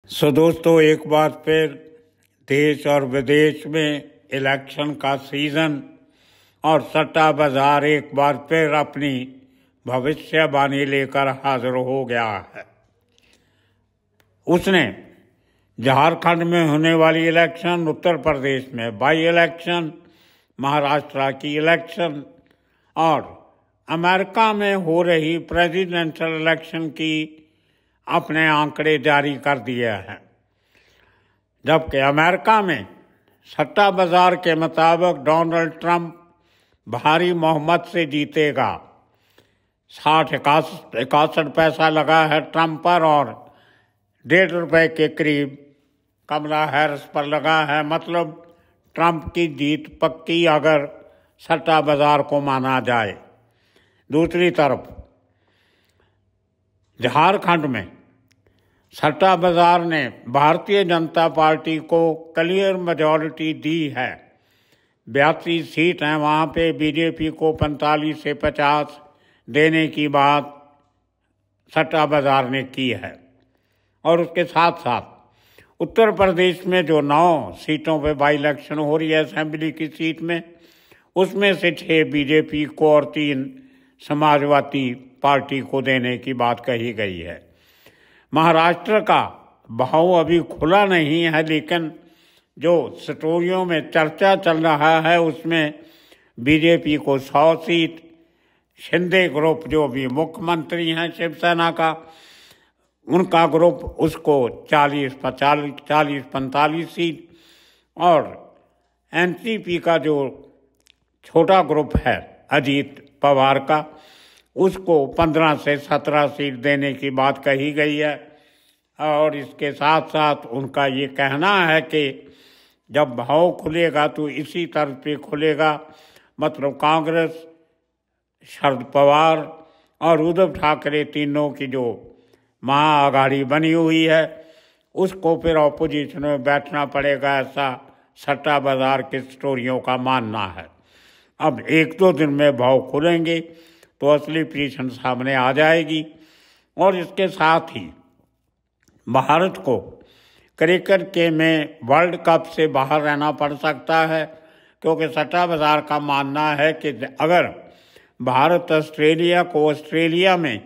दोस्तों, एक बार फिर देश और विदेश में इलेक्शन का सीजन और सट्टा बाजार एक बार फिर अपनी भविष्यवाणी लेकर हाजिर हो गया है। उसने झारखंड में होने वाली इलेक्शन, उत्तर प्रदेश में बाई इलेक्शन, महाराष्ट्र की इलेक्शन और अमेरिका में हो रही प्रेसिडेंशियल इलेक्शन की अपने आंकड़े जारी कर दिए हैं। जबकि अमेरिका में सट्टा बाजार के मुताबिक डोनाल्ड ट्रंप भारी बहुमत से जीतेगा। 61 पैसा लगा है ट्रंप पर और ₹1.5 के करीब कमला हैरिस पर लगा है। मतलब ट्रंप की जीत पक्की अगर सट्टा बाजार को माना जाए। दूसरी तरफ झारखंड में सट्टा बाजार ने भारतीय जनता पार्टी को क्लियर मेजॉरिटी दी है। 82 सीट हैं, वहाँ पे बीजेपी को 45 से 50 देने की बात सट्टा बाजार ने की है। और उसके साथ साथ उत्तर प्रदेश में जो 9 सीटों पे बाई इलेक्शन हो रही है असेंबली की सीट में, उसमें से 6 बीजेपी को और 3 समाजवादी पार्टी को देने की बात कही गई है। महाराष्ट्र का भाव अभी खुला नहीं है, लेकिन जो स्टोरियों में चर्चा चल रहा है उसमें बीजेपी को 100 सीट, शिंदे ग्रुप जो भी मुख्यमंत्री हैं शिवसेना का, उनका ग्रुप उसको 40-45 सीट और एनसीपी का जो छोटा ग्रुप है अजीत पवार का, उसको 15 से 17 सीट देने की बात कही गई है। और इसके साथ साथ उनका ये कहना है कि जब भाव खुलेगा तो इसी तरह पे खुलेगा। मतलब कांग्रेस, शरद पवार और उद्धव ठाकरे तीनों की जो महाआघाड़ी बनी हुई है उसको फिर ऑपोजिशन में बैठना पड़ेगा, ऐसा सट्टा बाजार की स्टोरियों का मानना है। अब 1-2 दिन में भाव खुलेंगे तो असली पोजीशन सामने आ जाएगी। और इसके साथ ही भारत को क्रिकेट के में वर्ल्ड कप से बाहर रहना पड़ सकता है, क्योंकि सट्टा बाजार का मानना है कि अगर भारत ऑस्ट्रेलिया को ऑस्ट्रेलिया में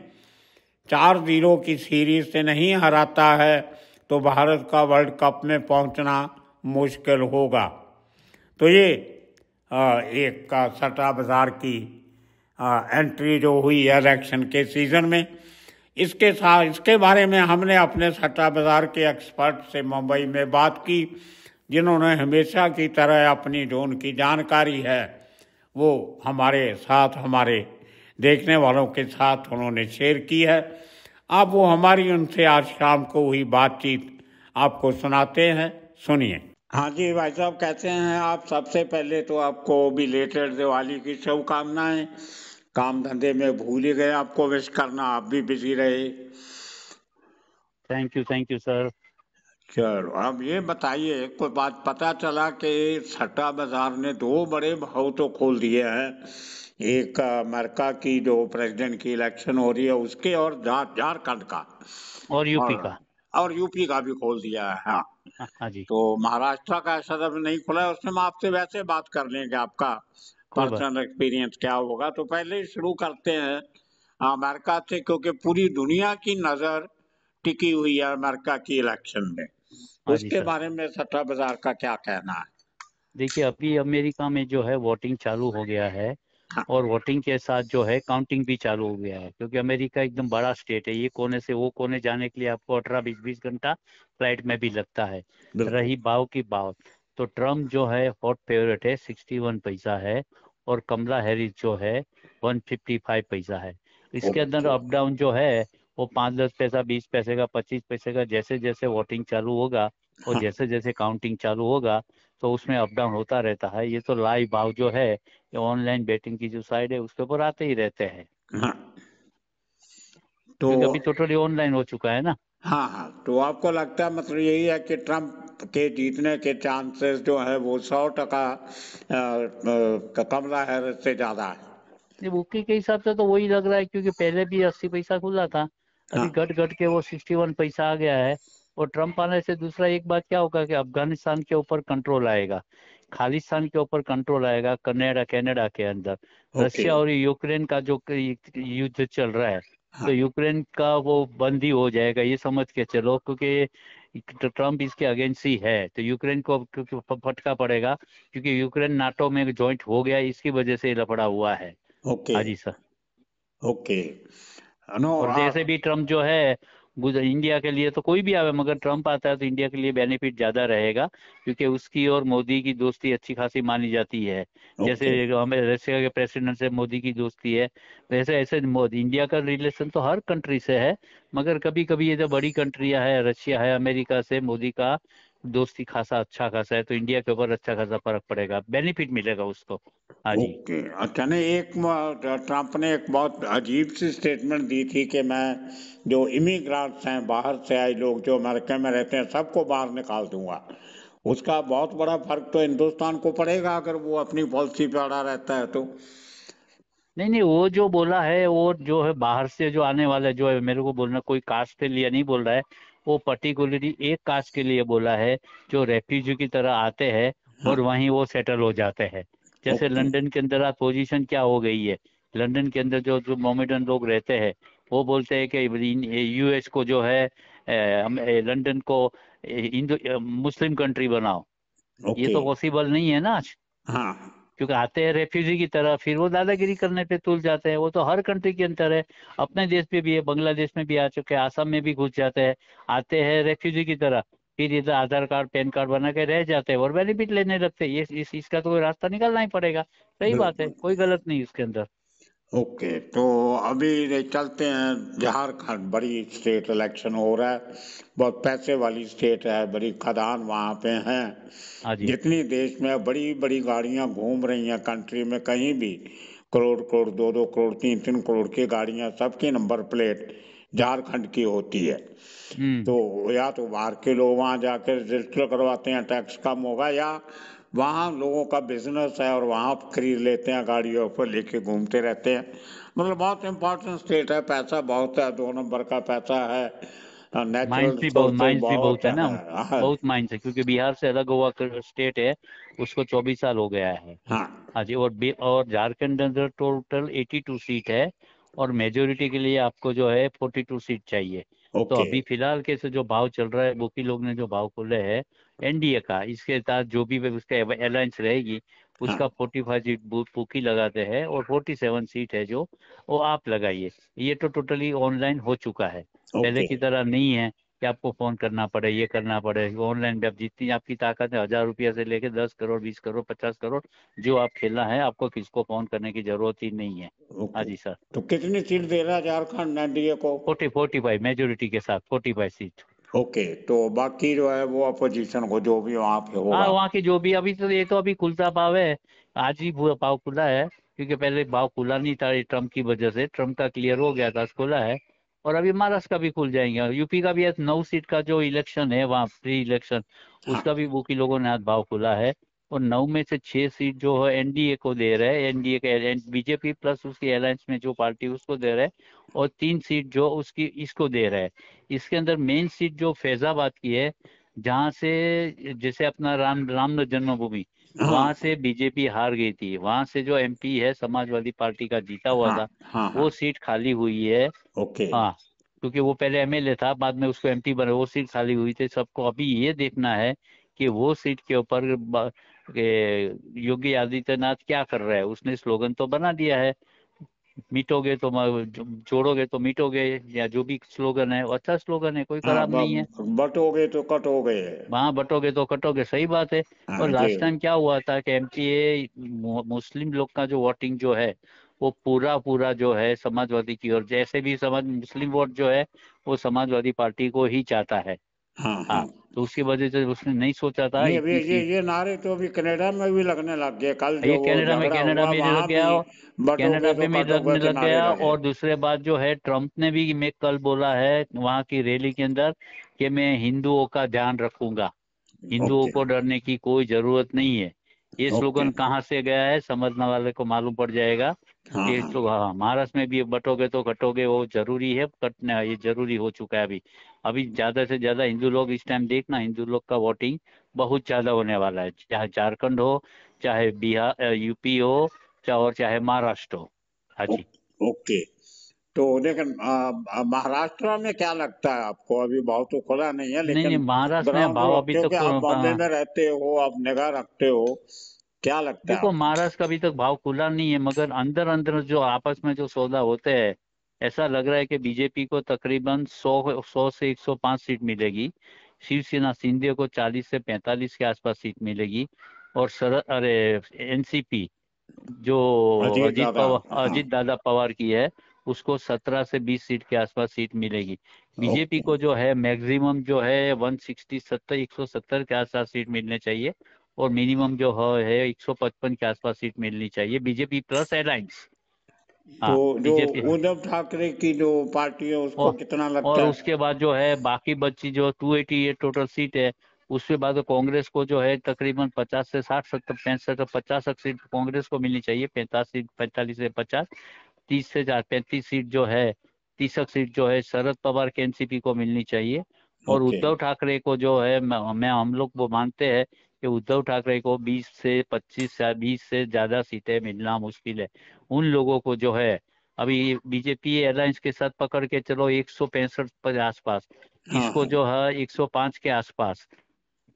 4-0 की सीरीज से नहीं हराता है तो भारत का वर्ल्ड कप में पहुंचना मुश्किल होगा। तो ये एक का सट्टा बाजार की एंट्री जो हुई है इलेक्शन के सीजन में। इसके बारे में हमने अपने सट्टा बाजार के एक्सपर्ट से मुंबई में बात की, जिन्होंने हमेशा की तरह अपनी जो उनकी जानकारी है वो हमारे साथ, हमारे देखने वालों के साथ उन्होंने शेयर की है। अब वो हमारी उनसे आज शाम को हुई बातचीत आपको सुनाते हैं, सुनिए। हाँ जी भाई साहब, कैसे हैं आप? सबसे पहले तो आपको बिलेटेड दिवाली की शुभकामनाएं। काम धंधे में भूल ही गए आपको विश करना, आप भी बिजी रहे। Thank you sir. चलो, अब ये बताइए, कोई बात पता चला कि सट्टा बाजार ने 2 बड़े भाव तो खोल दिए हैं, एक अमेरिका की जो प्रेसिडेंट की इलेक्शन हो रही है उसके, और झारखंड का और यूपी का, और यूपी का भी खोल दिया है। हाँ हाँ जी। तो महाराष्ट्र का ऐसा अभी नहीं खुला है, उसमें हम आपसे वैसे बात कर लेंगे, आपका पर्सनल एक्सपीरियंस क्या होगा। तो पहले ही शुरू करते हैं अमेरिका से, क्योंकि पूरी दुनिया की नजर टिकी हुई है अमेरिका की इलेक्शन में। उसके बारे में सट्टा बाजार का क्या कहना है? देखिए, अभी अमेरिका में जो है वोटिंग चालू हो गया है। हाँ। और वोटिंग के साथ जो है काउंटिंग भी चालू हो गया है, क्योंकि अमेरिका एकदम बड़ा स्टेट है। ये कोने से वो कोने जाने के लिए आपको 18-20 घंटा फ्लाइट में भी लगता है। रही भाव की बात, तो ट्रम्प जो है हॉट फेवरेट है, 61 पैसा है। और कमला हैरिस जो है 155 पैसा है। इसके अंदर अप डाउन जो है वो 5-10 पैसा, 20 पैसे का, 25 पैसे का, जैसे जैसे वोटिंग चालू होगा और जैसे जैसे काउंटिंग चालू होगा तो उसमें अप डाउन होता रहता है। ये तो लाइव भाव जो है, ये ऑनलाइन बेटिंग की जो साइड है उसके ऊपर आते ही रहते हैं। तो क्योंकि अभी टोटली ऑनलाइन हो चुका है ना। हाँ, तो आपको लगता है, मतलब यही है कि ट्रंप के जीतने के चांसेस जो है वो 100% कमला हैरिस से ज्यादा है? बुकी के हिसाब से तो वही लग रहा है, क्योंकि पहले भी 80 पैसा खुला था, अभी घट घट के वो 61 पैसा आ गया है। और ट्रम्प आने से दूसरा एक बात क्या होगा कि अफगानिस्तान के ऊपर कंट्रोल आएगा, खालिस्तान के ऊपर कंट्रोल आएगा, कनाडा कनाडा के अंदर। ओके। रशिया और यूक्रेन का जो युद्ध चल रहा है, तो हाँ। यूक्रेन का वो बंदी हो जाएगा, ये समझ के चलो, क्योंकि ट्रम्प इसके अगेंस्ट ही है, तो यूक्रेन को क्योंकि फटका पड़ेगा, क्योंकि यूक्रेन नाटो में ज्वाइंट हो गया, इसकी वजह से ये लफड़ा हुआ है। ओके। हाँ जी सर। ओके। नो और जैसे आप। भी ट्रम्प जो है, इंडिया के लिए तो कोई भी आवे, मगर ट्रम्प आता है तो इंडिया के लिए बेनिफिट ज्यादा रहेगा, क्योंकि उसकी और मोदी की दोस्ती अच्छी खासी मानी जाती है। जैसे ओके। हमें रशिया के प्रेसिडेंट से मोदी की दोस्ती है, वैसे ऐसे मोदी इंडिया का रिलेशन तो हर कंट्री से है, मगर कभी कभी ये जो बड़ी कंट्रियां है, रशिया है, अमेरिका से मोदी का दोस्ती खासा अच्छा खासा है, तो इंडिया के ऊपर अच्छा खासा फर्क पड़ेगा, बेनिफिट मिलेगा उसको। हाँ जी। ओके। अच्छा, नहीं ट्रंप ने एक बहुत अजीब सी स्टेटमेंट दी थी कि मैं जो इमिग्रेंट्स हैं, बाहर से आए लोग जो अमेरिका में रहते हैं, सबको बाहर निकाल दूंगा। उसका बहुत बड़ा फर्क तो हिंदुस्तान को पड़ेगा अगर वो अपनी पॉलिसी पे अड़ा रहता है तो। नहीं नहीं, वो जो बोला है, वो जो है बाहर से जो आने वाला जो है, मेरे को बोलना कोई कास्ट के लिए नहीं बोल रहा है, वो पर्टिकुलरली एक कास्ट के लिए बोला है, जो रेफ्यूजी की तरह आते हैं हाँ। और वहीं वो सेटल हो जाते हैं। जैसे ओके। लंदन के अंदर आज पोजीशन क्या हो गई है, लंदन के अंदर जो जो मोमेडन लोग रहते हैं, वो बोलते हैं कि यूएस को जो है, लंदन को हिंदू मुस्लिम कंट्री बनाओ। ये ओके। तो पॉसिबल नहीं है ना आज, हाँ। क्योंकि आते हैं रेफ्यूजी की तरह, फिर वो दादागिरी करने पे तुल जाते हैं। वो तो हर कंट्री के अंदर है, अपने देश में भी है, बांग्लादेश में भी आ चुके हैं, आसाम में भी घुस जाते हैं, आते हैं रेफ्यूजी की तरह, फिर इधर आधार कार्ड पैन कार्ड बना के रह जाते हैं और बेनिफिट लेने लगते हैं। ये इसका तो कोई रास्ता निकालना ही पड़ेगा। सही बात है, बिल्कुल। कोई गलत नहीं उसके अंदर। ओके। तो अभी चलते हैं झारखंड, बड़ी स्टेट इलेक्शन हो रहा है, बहुत पैसे वाली स्टेट है, बड़ी खदान वहाँ पे हैं। हाँ जी। जितनी देश में बड़ी बड़ी गाड़ियाँ घूम रही हैं कंट्री में, कहीं भी करोड़ करोड़, दो दो करोड़, तीन तीन करोड़ की गाड़ियाँ, सबकी नंबर प्लेट झारखंड की होती है। हम्म। तो या तो बाहर के लोग वहाँ जाकर रजिस्टर करवाते हैं, टैक्स कम होगा, या वहाँ लोगों का बिजनेस है और वहाँ खरीद लेते हैं, गाड़ियों पर लेके घूमते रहते हैं। मतलब बहुत इम्पोर्टेंट स्टेट है, पैसा बहुत है, दो नंबर का पैसा है, नेचुरल रिसोर्सेज माइंस भी बहुत बहुत है ना, है। हाँ। बहुत माइंस है, क्योंकि बिहार से अलग हुआ स्टेट है, उसको 24 साल हो गया है। हाँ। हाँ जी। और झारखंड अंदर टोटल 82 सीट है, और मेजोरिटी के लिए आपको जो है 42 सीट चाहिए। तो ओके। अभी फिलहाल के से जो भाव चल रहा है, बुकी लोग ने जो भाव खोले है एनडीए का, इसके साथ जो भी उसका अलायंस रहेगी, हाँ। उसका 45 सीट बुकी लगाते हैं, और 47 सीट है जो वो आप लगाइए। ये तो टोटली ऑनलाइन हो चुका है, पहले ओके। की तरह नहीं है कि आपको फोन करना पड़े, ये करना पड़े। ऑनलाइन भी आप जितनी आपकी ताकत है, 1,000 रुपया से लेके 10 करोड़, 20 करोड़, 50 करोड़, जो आप खेलना है, आपको किसको फोन करने की जरूरत ही नहीं है। हाँ ओके। जी सर। तो कितनी सीट दे रहा है झारखंड एनडीए को? 45 मेजोरिटी के साथ 45 सीट। ओके। तो बाकी जो है वो अपोजिशन को जो भी वहाँ पे हाँ, होगा। वहाँ की जो भी, अभी तो ये तो अभी खुलता भाव है, आज ही भाव खुला है, क्योंकि पहले भाव खुला नहीं था, ये ट्रम्प की वजह से, ट्रम्प का क्लियर हो गया था, खुला है। और अभी महाराष्ट्र का भी खुल जाएंगे, यूपी का भी 9 सीट का जो इलेक्शन है वहाँ प्री इलेक्शन, हाँ। उसका भी वो की लोगों ने आज भाव खुला है। और 9 में से 6 सीट जो है एनडीए को दे रहे हैं, एनडीए के बीजेपी प्लस उसकी अलायंस में जो पार्टी उसको दे रहे हैं, और 3 सीट जो उसकी इसको दे रहे हैं। इसके अंदर मेन सीट जो फैजाबाद की है, जहाँ से जैसे अपना राम जन्मभूमि, वहां हाँ। से बीजेपी हार गई थी, वहां से जो एमपी है समाजवादी पार्टी का जीता हुआ हाँ। था, हाँ। हाँ। वो सीट खाली हुई है। ओके। हाँ, क्योंकि वो पहले एमएलए था, बाद में उसको एमपी बना, वो सीट खाली हुई थी। सबको अभी ये देखना है कि वो सीट के ऊपर योगी आदित्यनाथ क्या कर रहा है। उसने स्लोगन तो बना दिया है, मिटोगे तो जोड़ोगे तो मिटोगे, या जो भी स्लोगन है वो अच्छा स्लोगन है, कोई हाँ, खराब नहीं है। बटोगे तो कटोगे। वहां बटोगे तो कटोगे, सही बात है। और हाँ जी। लास्ट टाइम क्या हुआ था कि एमपीए मुस्लिम लोग का जो वोटिंग जो है, वो पूरा पूरा जो है समाजवादी की ओर, जैसे भी समाज मुस्लिम वोट जो है वो समाजवादी पार्टी को ही चाहता है। हाँ। हाँ, हाँ। तो उसकी वजह से उसने नहीं सोचा था नहीं, अभी इतनी सी। ये नारे तो अभी कनाडा में भी लगने लग गए, कल ये जो वो झगड़ा कनाडा हुआ में लग वहां भी गया, बटोगे कनाडा पे तो भी कटोगे लगने के लग नारे गया। लगे। और दूसरे बात जो है, ट्रम्प ने भी मैं कल बोला है वहाँ की रैली के अंदर कि मैं हिंदुओं का ध्यान रखूंगा, हिंदुओं ओके। को डरने की कोई जरूरत नहीं है। ये ओके। स्लोगन कहाँ से गया है, समझने वाले को मालूम पड़ जाएगा। हाँ। ये हाँ। तो हाँ, महाराष्ट्र में भी बटोगे तो कटोगे, वो जरूरी है, कटना ये जरूरी हो चुका है अभी। अभी ज्यादा से ज्यादा हिंदू लोग इस टाइम देखना, हिंदू लोग का वोटिंग बहुत ज्यादा होने वाला है, चाहे झारखंड हो, चाहे बिहार यूपी हो, चाहे महाराष्ट्र हो। हाँ जी। ओके। तो लेकिन महाराष्ट्र में क्या लगता है आपको? अभी भाव तो खुला नहीं है, नहीं नहीं, लेकिन महाराष्ट्र में ग्राउंड, भाव अभी क्योंकि आप बॉम्बे तक में रहते हो, आप निगाह रखते हो, क्या लगता है देखो, आपको? महाराष्ट्र का अभी तक भाव खुला नहीं है, मगर अंदर अंदर जो आपस में जो सौदा होते हैं, ऐसा लग रहा है कि बीजेपी को तकरीबन 100 से 105 सीट मिलेगी, शिवसेना शिंदे को 40 से 45 के आसपास सीट मिलेगी, और शरद अरे एनसीपी जो अजीत दादा। हाँ। अजीत दादा पवार की है, उसको 17 से 20 सीट के आसपास सीट मिलेगी। BJP okay. को जो है मैक्सिमम जो है 160 70 170 के आसपास सीट मिलने चाहिए, और मिनिमम जो है 155 के आसपास सीट मिलनी चाहिए, बीजेपी प्लस अलायंस। तो हाँ, जो बीजेपी। उद्धव ठाकरे की जो पार्टी है, उसको और कितना और लगता है? उसके बाद जो है बाकी बची जो 288 टोटल सीट है, उसके बाद कांग्रेस को जो है तकरीबन 50 से 60 70 65 50 सीट कांग्रेस को मिलनी चाहिए, 45 से 50, 30 से 35 सीट जो है, 30 सीट जो है शरद पवार के एनसीपी को मिलनी चाहिए। और ओके। उद्धव ठाकरे को जो है, हम लोग वो मानते हैं कि उद्धव ठाकरे को 20 से 25 या 20 से ज्यादा सीटें मिलना मुश्किल है। उन लोगों को जो है अभी बीजेपी अलायंस के साथ पकड़ के चलो 165 के आसपास, हाँ इसको हाँ। जो है 105 के आसपास,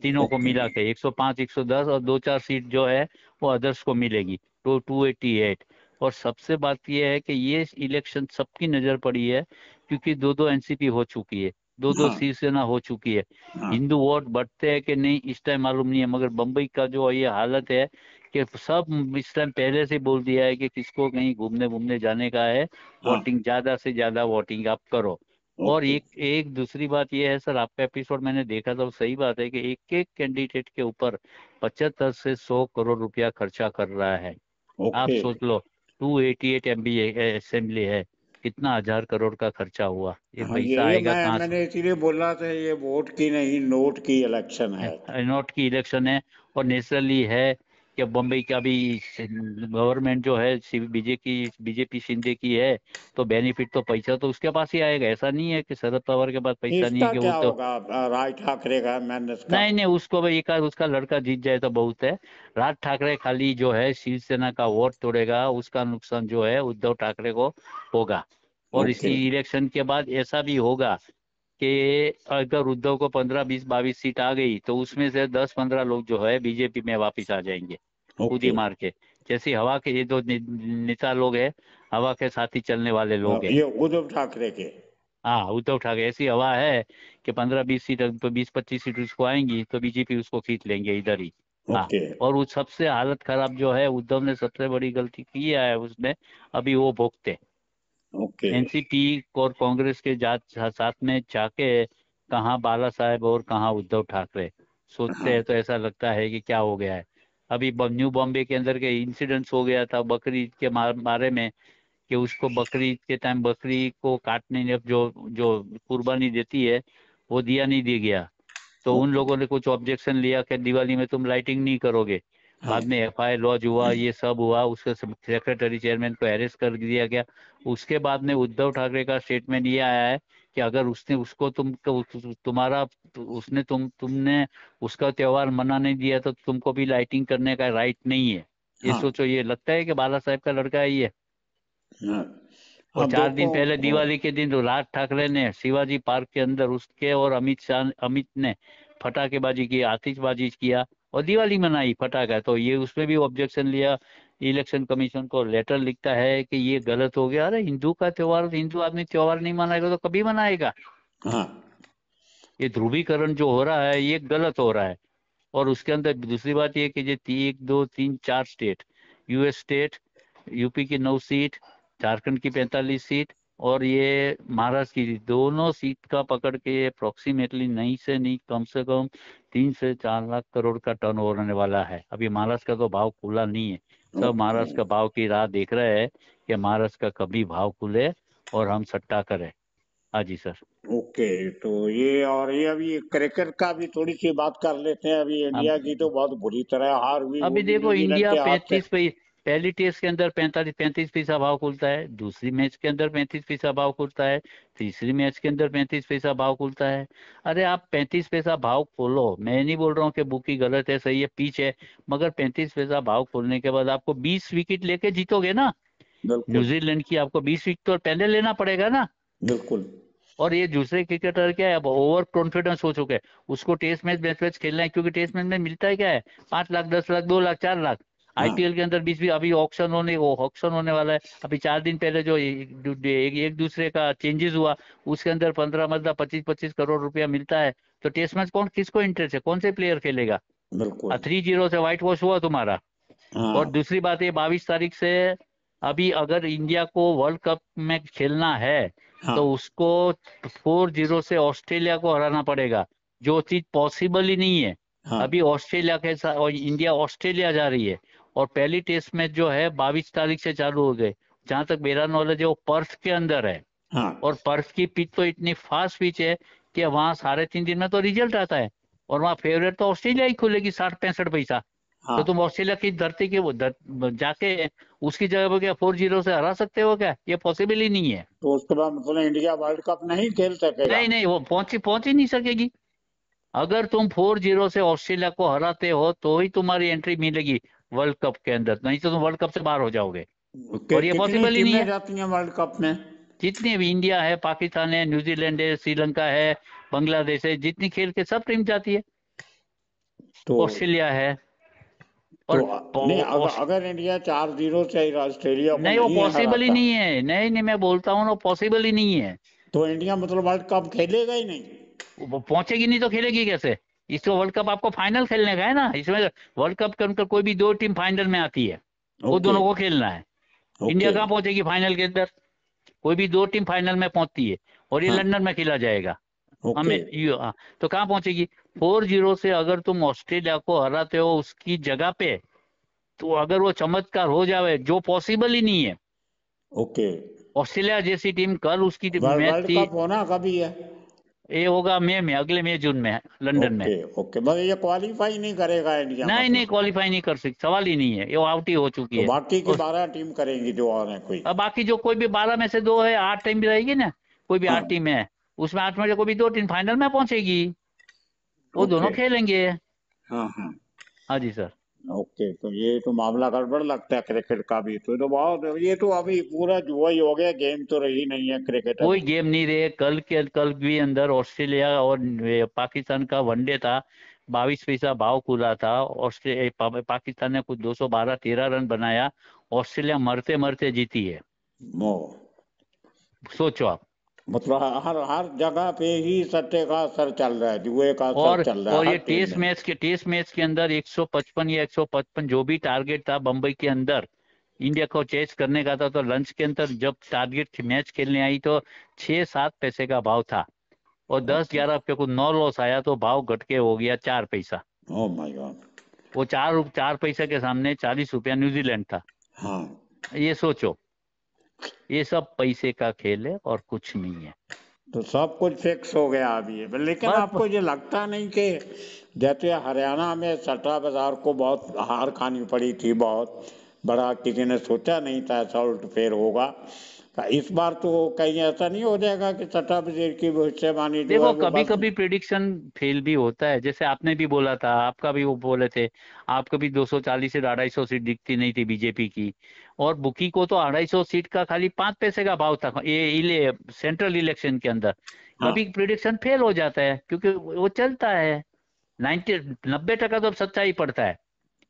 तीनों को ओके। मिला के 105 110, और दो चार सीट जो है वो अदर्स को मिलेगी, तो 288। और सबसे बात यह है कि ये इलेक्शन सबकी नजर पड़ी है, क्योंकि दो दो एनसीपी हो चुकी है, दो दो हाँ शिवसेना हो चुकी है। हाँ। हिंदू वोट बढ़ते हैं कि नहीं इस टाइम मालूम नहीं है, मगर बम्बई का जो ये हालत है कि सब इस टाइम पहले से बोल दिया है कि किसको कहीं घूमने घूमने जाने का है, हाँ। वोटिंग ज्यादा से ज्यादा वोटिंग आप करो। और ओके। एक एक दूसरी बात यह है सर, आपका एपिसोड मैंने देखा था, वो सही बात है कि एक एक कैंडिडेट के ऊपर 75 से 100 करोड़ रुपया खर्चा कर रहा है। आप ओके। सोच लो, 288 MB असेंबली है, कितना 1000 करोड़ का खर्चा हुआ, ये हाँ, पैसा ये आएगा कहाँ से? मैंने इसीलिए बोला था, ये वोट की नहीं, नोट की इलेक्शन है। नॉट की इलेक्शन है। और नेचुरली है कि बम्बई का भी गवर्नमेंट जो है बीजेपी शिंदे की है, तो बेनिफिट तो पैसा तो उसके पास ही आएगा, ऐसा नहीं है कि शरद पवार के पास पैसा नहीं है इसका कि वो क्या तो। होगा राज ठाकरे का, मैनेस का? नहीं नहीं, उसको भाई एक आध उसका लड़का जीत जाए तो बहुत है। राज ठाकरे खाली जो है शिवसेना का वोट तोड़ेगा, उसका नुकसान जो है उद्धव ठाकरे को होगा। और ओके। इसी इलेक्शन के बाद ऐसा भी होगा कि अगर उद्धव को 15 20 22 सीट आ गई, तो उसमें से 10 15 लोग जो है बीजेपी में वापिस आ जाएंगे, कूदी ओके। मार के। जैसे हवा के ये दो नेता लोग हैं, हवा के साथ ही चलने वाले लोग हैं। ये उद्धव ठाकरे के। हाँ, उद्धव ठाकरे ऐसी हवा है कि 15 20 सीट, तो 20 25 सीट उसको आएंगी, तो बीजेपी उसको खींच लेंगे इधर ही। हाँ। ओके। और उस सबसे हालत खराब जो है, उद्धव ने सबसे बड़ी गलती की है उसने, अभी वो भोगते। ओके। एनसीपी और कांग्रेस के साथ में जाके कहाँ बाला साहेब और कहाँ उद्धव ठाकरे, सोचते हाँ हैं तो ऐसा लगता है कि क्या हो गया है। अभी न्यू बॉम्बे के अंदर के इंसिडेंट्स हो गया था बकरी ईद के बारे में, कि उसको बकरी ईद के टाइम बकरी को काटने ने जो जो कुर्बानी देती है, वो दिया नहीं दिया गया। तो उन ओके। लोगों ने कुछ ऑब्जेक्शन लिया कि दिवाली में तुम लाइटिंग नहीं करोगे। हाँ बाद में एफआईआर लॉन्च हुआ, ये सब हुआ, उसके सेक्रेटरी चेयरमैन को अरेस्ट कर दिया गया। उसके बाद में उद्धव ठाकरे का स्टेटमेंट ये आया है कि अगर उसने उसको तुम्हारा उसने तुमने उसका त्योहार मना नहीं दिया, तो तुमको भी लाइटिंग करने का राइट नहीं है। ये हाँ सोचो, ये लगता है कि बाला साहेब का लड़का है ये। हाँ। और अब 4 दिन देखो पहले दिवाली के दिन तो राज ठाकरे ने शिवाजी पार्क के अंदर उसके और अमित ने पटाखेबाजी की, आतिशबाजी किया, और दिवाली मनाई फटाखा, तो ये उसमें भी ऑब्जेक्शन लिया। इलेक्शन कमीशन को लेटर लिखता है कि ये गलत हो गया। अरे हिंदू का त्योहार, हिंदू आदमी त्योहार नहीं मनाएगा तो कभी मनाएगा? हाँ ये ध्रुवीकरण जो हो रहा है ये गलत हो रहा है। और उसके अंदर दूसरी बात ये कि ये 1 2 3 4 स्टेट, यूएस स्टेट, यूपी की 9 सीट, झारखंड की 45 सीट, और ये महाराष्ट्र की दोनों सीट का पकड़ के अप्रोक्सीमेटली नहीं से नहीं कम से कम 3 से 4 लाख करोड़ का टर्न ओवर होने वाला है। अभी महाराष्ट्र का तो भाव खुला नहीं है, सब ओके। महाराष्ट्र का भाव की राह देख रहे हैं कि महाराष्ट्र का कभी भाव खुले और हम सट्टा करें। हाँ जी सर। ओके। तो ये, और ये अभी क्रिकेट का भी थोड़ी सी बात कर लेते हैं। अभी अब इंडिया की तो बहुत बुरी तरह हार हुई, वो अभी भी देखो, न्यूजीलैंड इंडिया के हाथ से। पहली टेस्ट के अंदर 35 पैसा भाव खुलता है, दूसरी मैच के अंदर 35 पैसा भाव खुलता है, तीसरी मैच के अंदर 35 पैसा भाव खुलता है। अरे आप 35 पैसा भाव खोलो, मैं नहीं बोल रहा हूँ कि बुकी गलत है सही है पिच है, मगर 35 पैसा भाव खोलने के बाद आपको 20 विकेट लेके जीतोगे ना। बिल्कुल न्यूजीलैंड की आपको 20 विकेट तो पहले लेना पड़ेगा ना। बिल्कुल। और ये दूसरे क्रिकेटर क्या है, अब ओवर कॉन्फिडेंस हो चुके हैं, उसको टेस्ट मैच मैच मैच खेलना है, क्योंकि टेस्ट मैच में मिलता है क्या है, 5 लाख 10 लाख 2 लाख 4 लाख। हाँ आईपीएल के अंदर 20 भी अभी ऑक्शन होने वाला है, अभी 4 दिन पहले जो एक दूसरे का चेंजेस हुआ, उसके अंदर 15 मतलब 25-25 करोड़ रुपया मिलता है। तो टेस्ट मैच कौन किसको इंटरेस्ट है, कौन से प्लेयर खेलेगा। बिल्कुल। 3-0 से व्हाइट वॉश हुआ तुम्हारा। और हाँ दूसरी बात ये 22 तारीख से, अभी अगर इंडिया को वर्ल्ड कप में खेलना है हाँ तो उसको 4-0 से ऑस्ट्रेलिया को हराना पड़ेगा, जो चीज पॉसिबल ही नहीं है। हाँ अभी ऑस्ट्रेलिया के साथ और इंडिया ऑस्ट्रेलिया जा रही है, और पहली टेस्ट मैच जो है 22 तारीख से चालू हो गए। जहां तक मेरा नॉलेज है वो पर्थ के अंदर है, हाँ और पर्थ की पिच तो इतनी फास्ट पिच है कि वहां 3.5 दिन में तो रिजल्ट आता है। और वहां फेवरेट तो ऑस्ट्रेलिया ही खुलेगी 60-65 पैसा। तो हाँ। तुम ऑस्ट्रेलिया की धरती के जाके उसकी जगह पर क्या 4-0 से हरा सकते हो क्या, ये पॉसिबल ही नहीं है। तो उसके बाद मतलब इंडिया वर्ल्ड कप नहीं खेल सकेगा? नहीं नहीं, वो पहुंच ही नहीं सकेगी। अगर तुम 4-0 से ऑस्ट्रेलिया को हराते हो तो ही तुम्हारी एंट्री मिलेगी वर्ल्ड कप के अंदर, नहीं तो तुम वर्ल्ड कप से बाहर हो जाओगे। और ये कितनी पॉसिबल ही नहीं टीमें है। जाती हैं वर्ल्ड कप में? जितनी भी इंडिया है, पाकिस्तान है, न्यूजीलैंड है, श्रीलंका है, बांग्लादेश है, जितनी खेल के सब टीम जाती है। तो ऑस्ट्रेलिया है। तो और नहीं, अगर अगर इंडिया 4-0 से ऑस्ट्रेलिया को नहीं, वो नहीं पॉसिबल ही हराता नहीं है, नहीं नहीं, मैं बोलता हूँ ना पॉसिबल ही नहीं है। तो इंडिया मतलब वर्ल्ड कप खेलेगा ही नहीं? वो पहुंचेगी नहीं तो खेलेगी कैसे। इसको वर्ल्ड कप आपको फाइनल खेलने का है ना, इसमें वर्ल्ड कप के अंदर कोई भी 2 टीम फाइनल में आती है, वो ओके दोनों को खेलना है। India okay. कहाँ पहुंचेगी फाइनल के अंदर, कोई भी 2 टीम फाइनल में पहुंचती है, और ये हाँ लंदन में खेला जाएगा। ओके। हमें तो कहाँ पहुंचेगी। 4-0 से अगर तुम ऑस्ट्रेलिया को हराते हो उसकी जगह पे, तो अगर वो चमत्कार हो जाए, जो पॉसिबल ही नहीं है। ओके। ऑस्ट्रेलिया जैसी टीम कल उसकी मैच वर्ल्ड थी। कप होना कभी है? ये होगा मई में, अगले मई जून में लंदन में। ओके ओके, बस ये क्वालीफाई नहीं करेगा इंडिया नहीं नहीं, मतलब? क्वालिफाई नहीं कर सकती, सवाल ही नहीं है, ये आउट ही हो चुकी तो है। बाकी की और 12 टीम करेंगी जो और है कोई? अब बाकी जो कोई भी 12 में से 2 है, 8 टीम भी रहेगी ना, कोई भी हाँ 8 टीम है, उसमें 8 में से कोई भी 2 टीम फाइनल में पहुंचेगी, वो दोनों ओके। खेलेंगे। हाँ हाँ। हाँ जी सर। ओके, तो ये तो मामला गड़बड़ लगता है क्रिकेट का भी, तो बहुत, ये तो अभी पूरा जुआ ही हो गया, गेम तो रही नहीं है क्रिकेट कोई अभी। गेम नहीं रहे, कल भी अंदर ऑस्ट्रेलिया और पाकिस्तान का वनडे था, 22 पैसा भाव खुला था। ऑस्ट्रेलिया पाकिस्तान ने कुछ 212-13 रन बनाया, ऑस्ट्रेलिया मरते मरते जीती है। वो सोचो आप। मतलब हर हर जगह पे ही सट्टे का असर चल रहा है, जुए का असर और चल रहा और है ये हर टीम में। टेस्ट मैच के अंदर 155 या 155 जो भी टारगेट था बम्बई के अंदर, इंडिया को चेस करने का था, तो लंच के अंदर जब टारगेट मैच खेलने आई तो 6-7 पैसे का भाव था, और दस ओके। ग्यारह पे को 9 लॉस आया तो भाव घट के हो गया 4 पैसा। Oh my God. वो 4 पैसे के सामने 40 रुपया न्यूजीलैंड था। हाँ। ये सोचो, ये सब पैसे का खेल है और कुछ नहीं है। तो सब कुछ फिक्स हो गया अभी है, लेकिन बस आपको ये लगता नहीं कि जैसे हरियाणा में सट्टा बाजार को बहुत हार खानी पड़ी थी, बहुत बड़ा, किसी ने सोचा नहीं था ऐसा उल्टफेर होगा, तो इस बार तो कहीं ऐसा नहीं हो जाएगा कि सट्टा बाजार की भविष्यवाणी जो है देखो, वो कभी बस? कभी प्रिडिक्शन फेल भी होता है, जैसे आपने भी बोला था, आपका भी वो बोले थे, आपको भी 240 से 250 सीट दिखती नहीं थी बीजेपी की, और बुकी को तो 250 सीट का खाली 5 पैसे का भाव था ये सेंट्रल इलेक्शन के अंदर। हाँ कभी प्रिडिक्शन फेल हो जाता है, क्योंकि वो चलता है। 90 90% तो अब सच्चाई पड़ता है।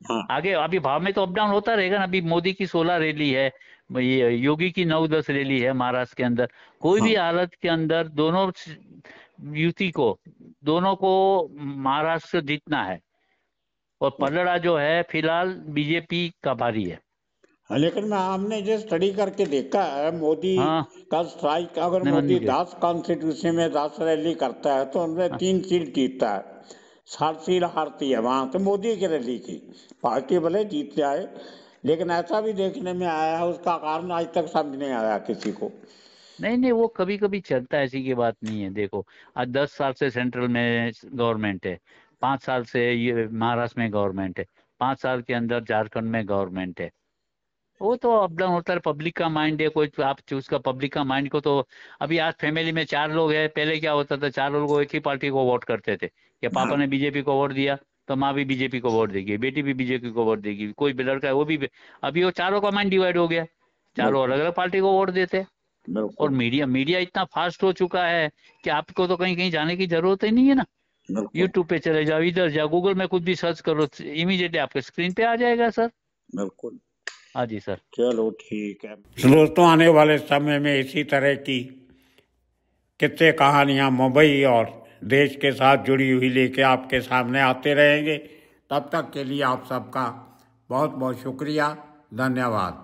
हाँ आगे अभी भाव में तो अप डाउन होता रहेगा ना, अभी मोदी की 16 रैली है, ये योगी की 9-10 रैली है महाराष्ट्र के अंदर। कोई हाँ। भी हालत के अंदर युति को दोनों को महाराष्ट्र जीतना है, और पलड़ा जो है फिलहाल बीजेपी का भारी है। हाँ, लेकिन मैं हमने जो स्टडी करके देखा है, मोदी हाँ, का स्ट्राइक, अगर नहीं मान मोदी लीजिए। 10 कॉन्स्टिट्यूंसी में 10 रैली करता है तो उनमें हाँ, 3 सीट जीतता है, 7 सीट हारती है वहां, तो मोदी की रैली की पार्टी भले जीत जाए, लेकिन ऐसा भी देखने में आया है, उसका कारण आज तक समझ नहीं आया किसी को। नहीं नहीं, वो कभी कभी चलता है, ऐसी की बात नहीं है। देखो, आज 10 साल से सेंट्रल में गवर्नमेंट है, 5 साल से ये महाराष्ट्र में गवर्नमेंट है, 5 साल के अंदर झारखंड में गवर्नमेंट है। वो तो अप डाउन होता है, पब्लिक का माइंड है, कोई आप चूज का पब्लिक का माइंड को। तो अभी आज फैमिली में 4 लोग हैं, पहले क्या होता था, 4 लोग एक ही पार्टी को वोट करते थे, कि पापा हाँ ने बीजेपी को वोट दिया तो माँ भी बीजेपी को वोट देगी, बेटी भी बीजेपी को वोट देगी, कोई भी लड़का है वो भी। अभी वो चारों का माइंड डिवाइड हो गया, चारों बिल्कुल अलग अलग पार्टी को वोट देते हैं। और बिल्कुल मीडिया मीडिया इतना फास्ट हो चुका है कि आपको तो कहीं कहीं जाने की जरूरत ही नहीं है ना। बिल्कुल यूट्यूब पे चले जाओ, इधर जाओ, गूगल में कुछ भी सर्च करो, इमीडिएटली आपके स्क्रीन पे आ जाएगा सर। बिल्कुल। हाँ जी सर। चलो ठीक है दोस्तों, आने वाले समय में इसी तरह की कितने कहानियां मुंबई और देश के साथ जुड़ी हुई लेके आपके सामने आते रहेंगे। तब तक के लिए आप सबका बहुत बहुत शुक्रिया, धन्यवाद।